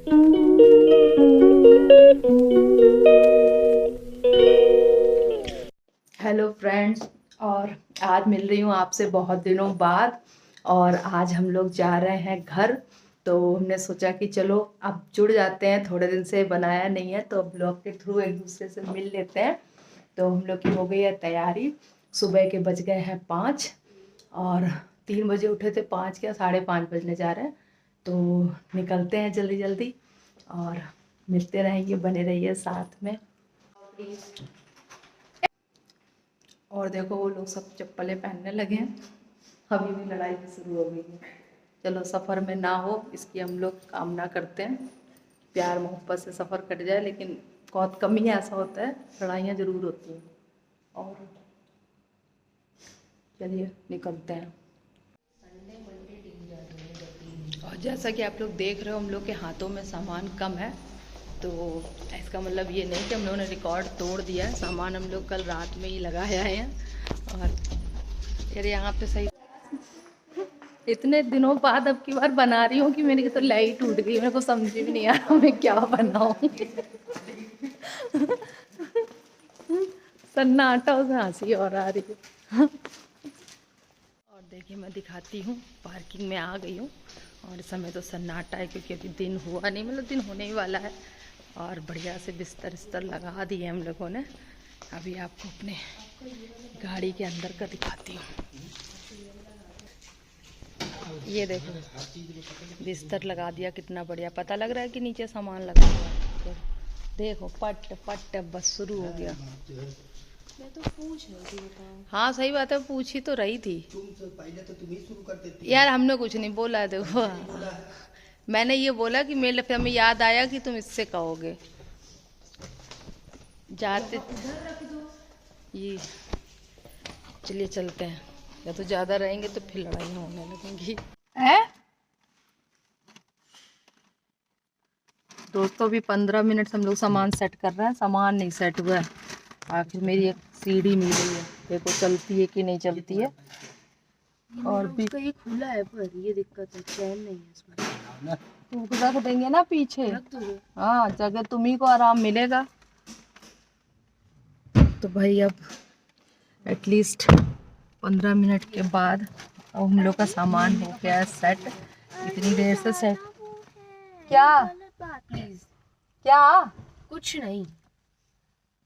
Hello friends, और आज मिल रही हूँ आपसे बहुत दिनों बाद। और आज हम लोग जा रहे हैं घर। तो हमने सोचा कि चलो अब जुड़ जाते हैं, थोड़े दिन से बनाया नहीं है तो ब्लॉग के थ्रू एक दूसरे से मिल लेते हैं। तो हम लोग की हो गई है तैयारी। सुबह के बज गए हैं 5 और 3 बजे उठे थे, 5 क्या 5:30 बजने जा रहे हैं। तो निकलते हैं जल्दी जल्दी और मिलते रहेंगे, बने रहिए साथ में। और देखो वो लोग सब चप्पलें पहनने लगे हैं, अभी भी लड़ाई भी शुरू हो गई है। चलो सफ़र में ना हो इसकी हम लोग कामना करते हैं, प्यार मोहब्बत से सफ़र कट जाए, लेकिन बहुत कम ही ऐसा होता है, लड़ाइयाँ ज़रूर होती हैं। और चलिए निकलते हैं। और जैसा कि आप लोग देख रहे हो हम लोग के हाथों में सामान कम है, तो इसका मतलब ये नहीं कि हम लोगों ने रिकॉर्ड तोड़ दिया है। सामान हम लोग कल रात में ही लगाया है। और यार यहाँ पे सही इतने दिनों बाद अब की बार बना रही हूँ कि मेरी तो लाइट टूट गई, मेरे को समझ भी नहीं आ रहा मैं क्या बनाऊँ। सन्नाटा उसे हंसी और आ रही है। और देखिए मैं दिखाती हूँ, पार्किंग में आ गई हूँ और इस समय तो सन्नाटा है क्योंकि अभी दिन हुआ नहीं, मतलब दिन होने ही वाला है। और बढ़िया से बिस्तर इस्तर लगा दिए हम लोगों ने। अभी आपको अपने गाड़ी के अंदर का दिखाती हूँ। ये देखो बिस्तर लगा दिया, कितना बढ़िया, पता लग रहा है कि नीचे सामान लगा हुआ है। देखो पट पट बस शुरू हो गया। मैं तो पूछ रही थी। हाँ सही बात है, पूछी तो रही थी। पहले तो तुम ही शुरू कर देती। यार हमने कुछ नहीं बोला है, देखो मैंने ये बोला कि मेरे फिर हमें याद आया कि तुम इससे कहोगे जाते ये। चलिए चलते हैं, या तो ज़्यादा रहेंगे तो फिर लड़ाइयाँ होने लगेंगी। दोस्तों अभी 15 मिनट से हम लोग सामान सेट कर रहे हैं, सामान नहीं सेट हुआ है। आखिर मेरी एक सीढ़ी मिल गई है, देखो चलती है कि नहीं चलती है। और भी ये खुला है पर ये दिक्कत है, चैन नहीं है इसमें। तो रख देंगे ना पीछे, हाँ जगह तुम्ही को आराम मिलेगा। तो भाई अब एटलीस्ट 15 मिनट के बाद अब हम लोग का सामान हो गया है सेट। इतनी देर से सेट क्या प्लीज क्या कुछ नहीं,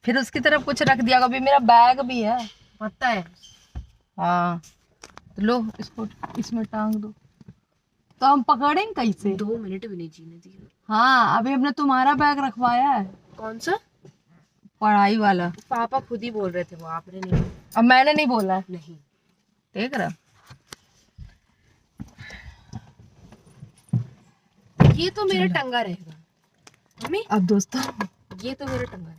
फिर उसकी तरफ कुछ रख दिया। अभी मेरा बैग भी है पता है। हाँ तो लो इसको इसमें टांग दो, तो हम पकड़ेंगे कैसे? 2 मिनट भी नहीं जीने दिए। हाँ अभी हमने तुम्हारा बैग रखवाया है। कौन सा? पढ़ाई वाला। पापा खुद ही बोल रहे थे वो, आपने नहीं। अब मैंने नहीं बोला नहीं, देख रहा। ये तो मेरा टंगा रहेगा मम्मी। अब दोस्तों ये तो मेरा टंगा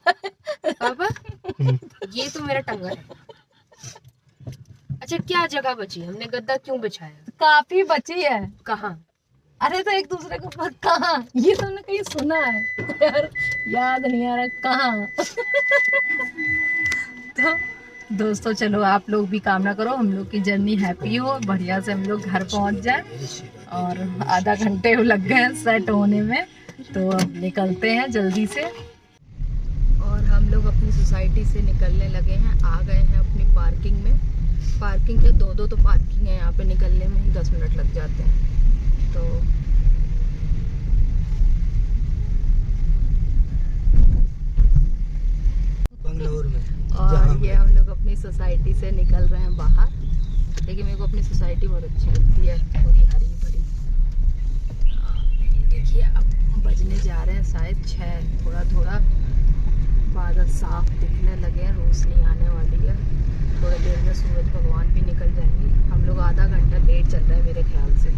रहेगा। पापा ये तो मेरा टंगा रहेगा। अच्छा क्या जगह बची? हमने गद्दा क्यों बिछाया? काफी बची है। कहाँ? अरे तो एक दूसरे के ऊपर कहाँ, ये तो हमने कहीं सुना है यार, याद नहीं आ रहा कहाँ। तो दोस्तों चलो आप लोग भी कामना करो हम लोग की जर्नी हैप्पी हो, बढ़िया से हम लोग घर पहुंच जाए। और आधा घंटे लग गए सेट होने में, तो अब निकलते हैं जल्दी से। और हम लोग अपनी सोसाइटी से निकलने लगे हैं, आ गए हैं अपनी पार्किंग में। पार्किंग के दो तो पार्किंग है यहाँ पे, निकलने में ही 10 मिनट लग जाते हैं। तो बंगलौर में और ये हम लोग अपनी सोसाइटी से निकल रहे हैं बाहर। लेकिन मेरे को अपनी सोसाइटी बहुत अच्छी लगती है, थोड़ी हरी भरी। देखिए अब बजने जा रहे हैं शायद 6, थोड़ा थोड़ा बादल साफ दिखने लगे हैं, रोशनी आने वाली है। थोड़ी देर में सूरज भगवान भी निकल जाएंगे। हम लोग आधा घंटा लेट चल रहे हैं मेरे ख्याल से।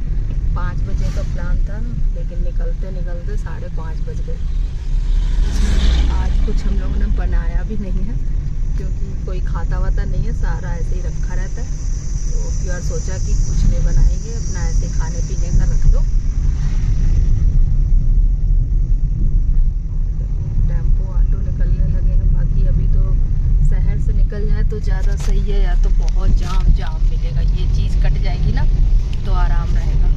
5 बजे का प्लान था, लेकिन निकलते निकलते 5:30 बज गए। आज कुछ हम लोगों ने बनाया भी नहीं है क्योंकि कोई खाता वाता नहीं है, सारा ऐसे ही रखा रहता है। तो यार सोचा कि कुछ नहीं बनाएंगे, अपना ऐसे खाने पीने का रख लो। टेम्पो ऑटो निकलने लगे हैं, बाकी अभी तो शहर से निकल जाए तो ज़्यादा सही है, या तो बहुत जाम मिलेगा। ये चीज़ कट जाएगी ना तो आराम रहेगा।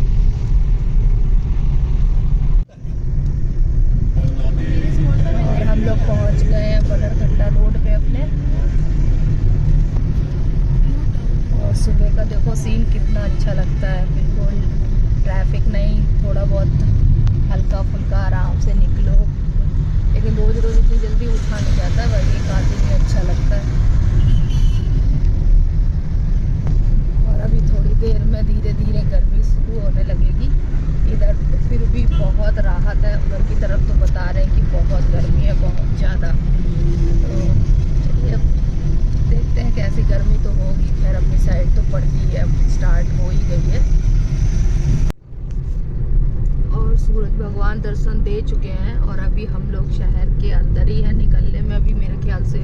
आराम से निकलो, लेकिन रोज़ रोज़ इतनी जल्दी उठा नहीं जाता है, वही एक आदमी में अच्छा लगता है। और अभी थोड़ी देर में धीरे धीरे गर्मी शुरू होने लगेगी। इधर तो फिर भी बहुत राहत है, उधर की तरफ तो बता रहे हैं कि बहुत गर्मी है, बहुत ज़्यादा। तो चलिए अब देखते हैं, कैसी गर्मी तो होगी, खैर अपनी साइड तो पड़ती है, अब स्टार्ट हो ही गई है। और सूरज भगवान दर्शन दे चुके हैं और अभी हम लोग शहर के अंदर ही हैं। निकलने में अभी मेरे ख्याल से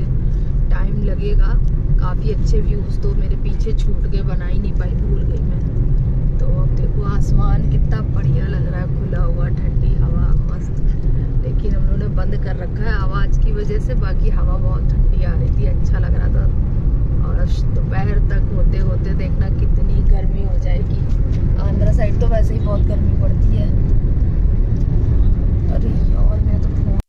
टाइम लगेगा। काफ़ी अच्छे व्यूज़ तो मेरे पीछे छूट गए, बना ही नहीं पाई, भूल गई मैं। तो अब देखो आसमान कितना बढ़िया लग रहा है, खुला हुआ, ठंडी हवा मस्त। लेकिन हम लोगों ने बंद कर रखा है आवाज़ की वजह से, बाकी हवा बहुत ठंडी आ रही थी, अच्छा लग रहा था। और दोपहर तक होते होते देखना कितनी गर्मी हो जाएगी। आंध्रा साइड तो वैसे ही बहुत गर्मी पड़ती है। अरे यार मैं तो फोन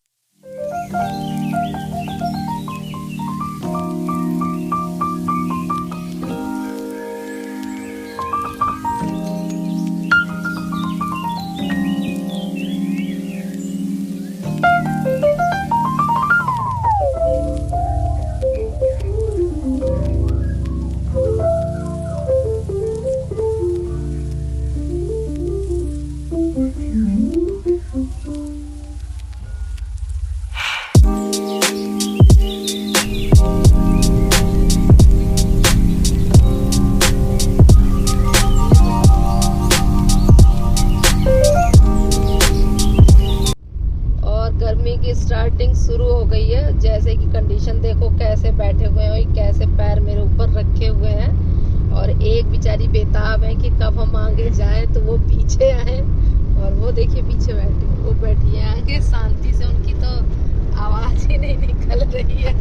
स्टार्टिंग शुरू हो गई है। जैसे कि कंडीशन देखो, कैसे बैठे हुए हैं, कैसे पैर मेरे ऊपर रखे हुए हैं। और एक बेचारी बेताब है कि कब हम आगे जाएं तो वो पीछे आए। और वो देखिए पीछे बैठी, वो बैठी है आगे शांति से, उनकी तो आवाज ही नहीं निकल रही है।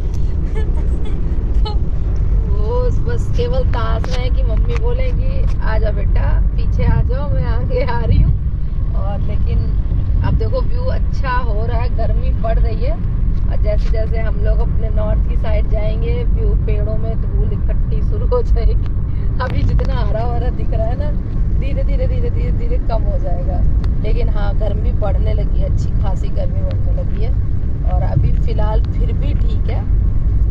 तो वो बस केवल ताश में है कि मम्मी बोलेगी आ जाओ बेटा, पीछे आ जाओ, मैं आगे आ रही हूँ। और लेकिन अब देखो व्यू अच्छा हो रहा है, गर्मी बढ़ रही है। और जैसे जैसे हम लोग अपने नॉर्थ की साइड जाएंगे, व्यू पेड़ों में धूल इकट्ठी शुरू हो जाएगी। अभी जितना हरा भरा दिख रहा है ना, धीरे धीरे धीरे धीरे धीरे कम हो जाएगा। लेकिन हाँ, गर्मी बढ़ने लगी है, अच्छी खासी गर्मी बढ़ने लगी है। और अभी फ़िलहाल फिर भी ठीक है,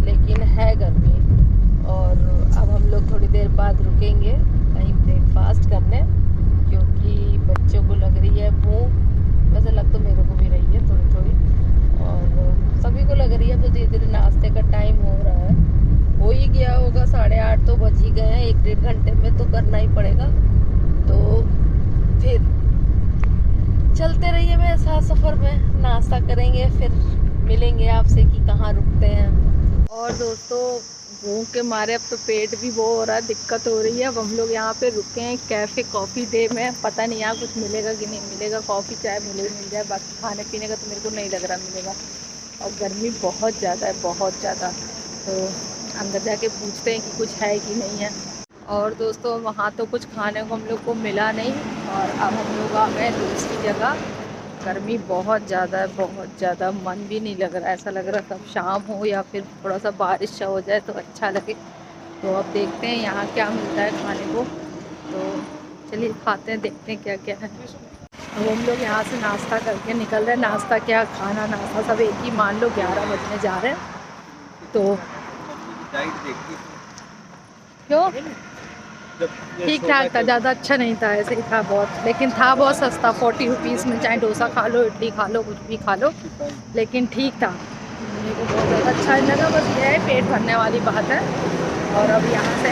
लेकिन है गर्मी। और अब हम लोग थोड़ी देर बाद रुकेंगे कहीं ब्रेकफास्ट करने, क्योंकि बच्चों को लग रही है भूख। वैसे लग तो मेरे को भी रही है थोड़ी थोड़ी, और सभी को लग रही है। तो धीरे धीरे नाश्ते का टाइम हो रहा है, हो ही गया होगा, 8:30 तो बज ही गए हैं। 1-1.5 घंटे में तो करना ही पड़ेगा। तो फिर चलते रहिए मेरे साथ सफ़र में, नाश्ता करेंगे, फिर मिलेंगे आपसे कि कहाँ रुकते हैं। और दोस्तों भूख के मारे अब तो पेट भी वो हो रहा है, दिक्कत हो रही है। अब हम लोग यहाँ पे रुके हैं कैफ़े कॉफ़ी डे में। पता नहीं यहाँ कुछ मिलेगा कि नहीं मिलेगा, कॉफ़ी चाय मिल जाए, बाकी खाने पीने का तो मेरे को नहीं लग रहा मिलेगा। और गर्मी बहुत ज़्यादा है, बहुत ज़्यादा। तो अंदर जाके पूछते हैं कि कुछ है कि नहीं है। और दोस्तों वहाँ तो कुछ खाने को हम लोग को मिला नहीं। और अब हम लोग आ गए दूसरी जगह। गर्मी बहुत ज़्यादा है, बहुत ज़्यादा, मन भी नहीं लग रहा है। ऐसा लग रहा है कब शाम हो या फिर थोड़ा सा बारिश सा हो जाए तो अच्छा लगे। तो अब देखते हैं यहाँ क्या मिलता है खाने को। तो चलिए खाते हैं, देखते हैं क्या क्या है। अब हम लोग यहाँ से नाश्ता करके निकल रहे हैं। नाश्ता क्या, खाना नाश्ता सब एक ही मान लो, 11 बजने जा रहे हैं। तो क्यों ठीक ठाक था, ज़्यादा अच्छा नहीं था, ऐसे ही था बहुत। लेकिन था बहुत सस्ता, 40 रुपीज़ में चाहे डोसा खा लो, इडली खा लो, कुछ भी खा लो, लेकिन ठीक था। मेरे को बहुत ज़्यादा अच्छा लगा। बस ये है पेट भरने वाली बात है। और अब यहाँ से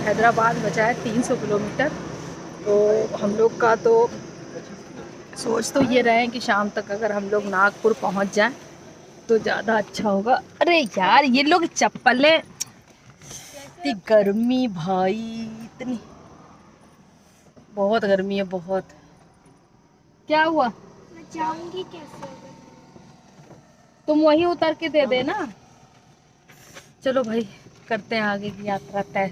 हैदराबाद बचा है 300 किलोमीटर। तो हम लोग का तो सोच तो ये रहे कि शाम तक अगर हम लोग नागपुर पहुँच जाएँ तो ज़्यादा अच्छा होगा। अरे यार ये लोग चप्पलें, इतनी गर्मी भाई, इतनी बहुत गर्मी है, बहुत। क्या हुआ? मैं जाऊंगी कैसे? तुम वहीं उतर के दे देना। चलो भाई करते हैं आगे की यात्रा तय।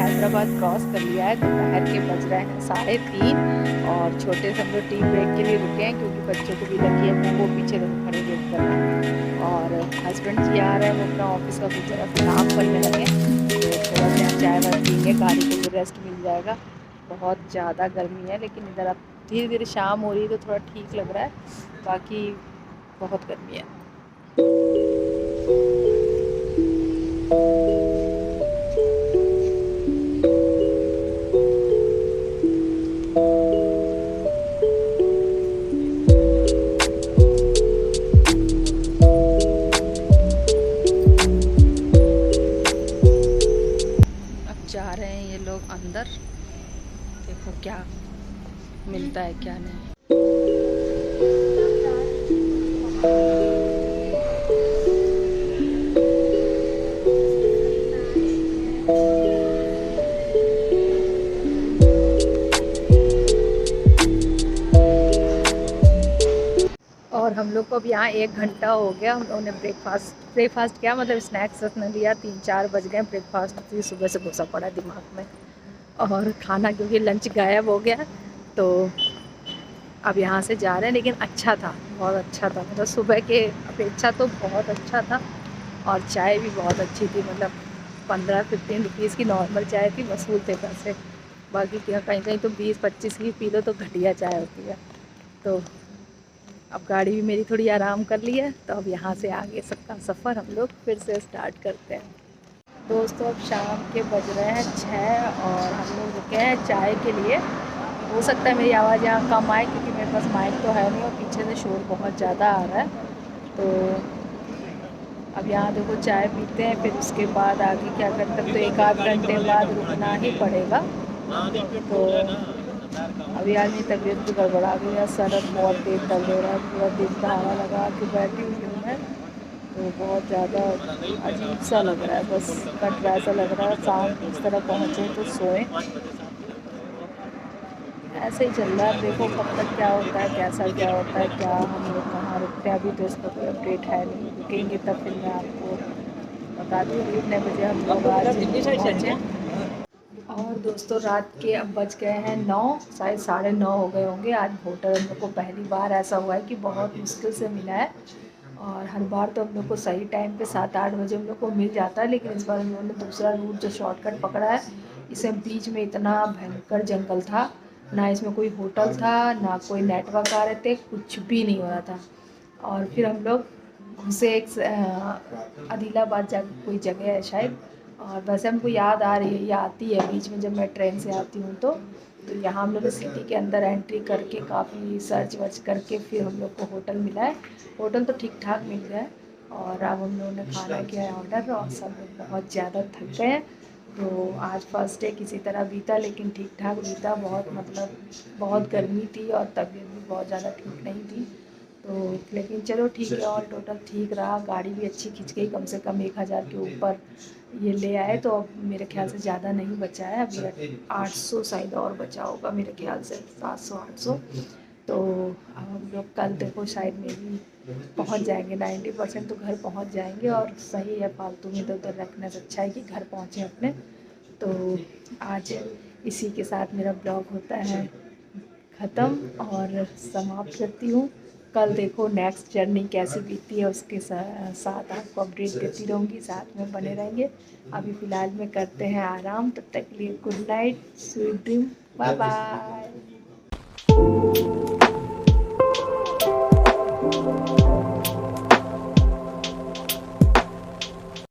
हैदराबाद क्रॉस कर लिया है। दोपहर के बज रहे हैं 3:30 और छोटे से हम लोग टी ब्रेक के लिए रुके हैं क्योंकि बच्चों को भी लगी है, वो पीछे खड़े वेट कर रहे हैं। और हस्बैंड जी आ रहे हैं, वो अपना ऑफिस का कुछ जरा काम करने लगे, तो थोड़ा सा चाय वाय पीएंगे, गाड़ी को भी रेस्ट मिल जाएगा। बहुत ज़्यादा गर्मी है, लेकिन इधर अब धीरे धीरे शाम हो रही है तो थोड़ा ठीक लग रहा है, बाकी बहुत गर्मी है। जा रहे हैं ये लोग अंदर, देखो क्या मिलता है क्या नहीं। और हम लोग को अब यहाँ 1 घंटा हो गया, हम लोगों ने ब्रेकफास्ट किया, मतलब स्नैक्स रखने लिया। 3-4 बज गए, ब्रेकफास्ट सुबह से घुसा पड़ा दिमाग में। और खाना क्योंकि लंच गायब हो गया, तो अब यहाँ से जा रहे हैं। लेकिन अच्छा था, बहुत अच्छा था, मतलब सुबह के अपेक्षा तो बहुत अच्छा था। और चाय भी बहुत अच्छी थी, मतलब 15-15 रुपीज़ की नॉर्मल चाय थी, वसूल थे पैसे। बाकी कहीं कहीं तो 20-25 की पी लो तो घटिया चाय होती है। तो अब गाड़ी भी मेरी थोड़ी आराम कर ली है, तो अब यहाँ से आगे सबका सफ़र हम लोग फिर से स्टार्ट करते हैं। दोस्तों अब शाम के बज रहे हैं 6 और हम लोग रुके हैं चाय के लिए। हो सकता है मेरी आवाज़ यहाँ कम आए क्योंकि मेरे पास माइक तो है नहीं और पीछे से शोर बहुत ज़्यादा आ रहा है। तो अब यहाँ देखो चाय पीते हैं, फिर उसके बाद आगे क्या करते हैं, तो 1-8 घंटे बाद रुकना ही पड़ेगा। तो अभी आज मेरी तबीयत भी गड़बड़ा गई है, सर बहुत तेज दर्द हो रहा है, पूरा दिन धारा लगा के बैठी हुई हूँ मैं, तो बहुत ज़्यादा अजीब सा लग रहा है, बस कट रहा ऐसा लग रहा है। शाम को इस तरह पहुँचे तो सोएं, ऐसे ही चल रहा है। देखो कब तक क्या होता है, कैसा क्या होता है, क्या हम लोग कहाँ रुकते हैं, अभी तो इसका कोई अपडेट है नहीं। रुकेंगे तब फिर मैं आपको बताती हूँ कितने बजे हम लोग आज पहुँचे। और दोस्तों रात के अब बज गए हैं 9, शायद 9:30 हो गए होंगे। आज होटल हम लोग को पहली बार ऐसा हुआ है कि बहुत मुश्किल से मिला है, और हर बार तो हम लोग को सही टाइम पे 7-8 बजे हम लोग को मिल जाता है, लेकिन इस बार हम लोगों ने दूसरा रूट जो शॉर्टकट पकड़ा है। इसमें बीच में इतना भयंकर जंगल था, ना इसमें कोई होटल था, ना कोई नेटवर्क आ रहे थे, कुछ भी नहीं हो रहा था। और फिर हम लोग घुसे एक आदिलाबाद जाकर कोई जगह है शायद, और वैसे हमको याद आ रही है, ये आती है बीच में जब मैं ट्रेन से आती हूँ तो यहाँ हम लोग सिटी के अंदर एंट्री करके काफ़ी सर्च वर्च करके फिर हम लोग को होटल मिला है। होटल तो ठीक ठाक मिल गया है, और अब हम लोगों ने खाना किया है ऑर्डर, और सब लोग बहुत ज़्यादा थक गए हैं। तो आज फर्स्ट डे किसी तरह बीता, लेकिन ठीक ठाक बीता। बहुत मतलब बहुत गर्मी थी और तबीयत भी बहुत ज़्यादा ठीक नहीं थी, तो लेकिन चलो ठीक है, और टोटल ठीक रहा। गाड़ी भी अच्छी खिंच गई, कम से कम 1000 के ऊपर ये ले आए, तो अब मेरे ख्याल से ज़्यादा नहीं बचा है, अभी 800 शायद और बचा होगा मेरे ख्याल से, 700-800। तो अब हम लोग कल देखो शायद में भी पहुंच जाएंगे, 90% तो घर पहुंच जाएंगे। और सही है, फालतू में इधर उधर रखने से अच्छा है कि घर पहुंचे अपने। तो आज इसी के साथ मेरा ब्लॉग होता है ख़त्म और समाप्त करती हूँ। कल देखो नेक्स्ट जर्नी कैसी बीतती है, उसके साथ आपको अपडेट देती रहूँगी, साथ में बने रहेंगे। अभी फ़िलहाल में करते हैं आराम, तब तक के लिए good night, sweet dream, bye bye.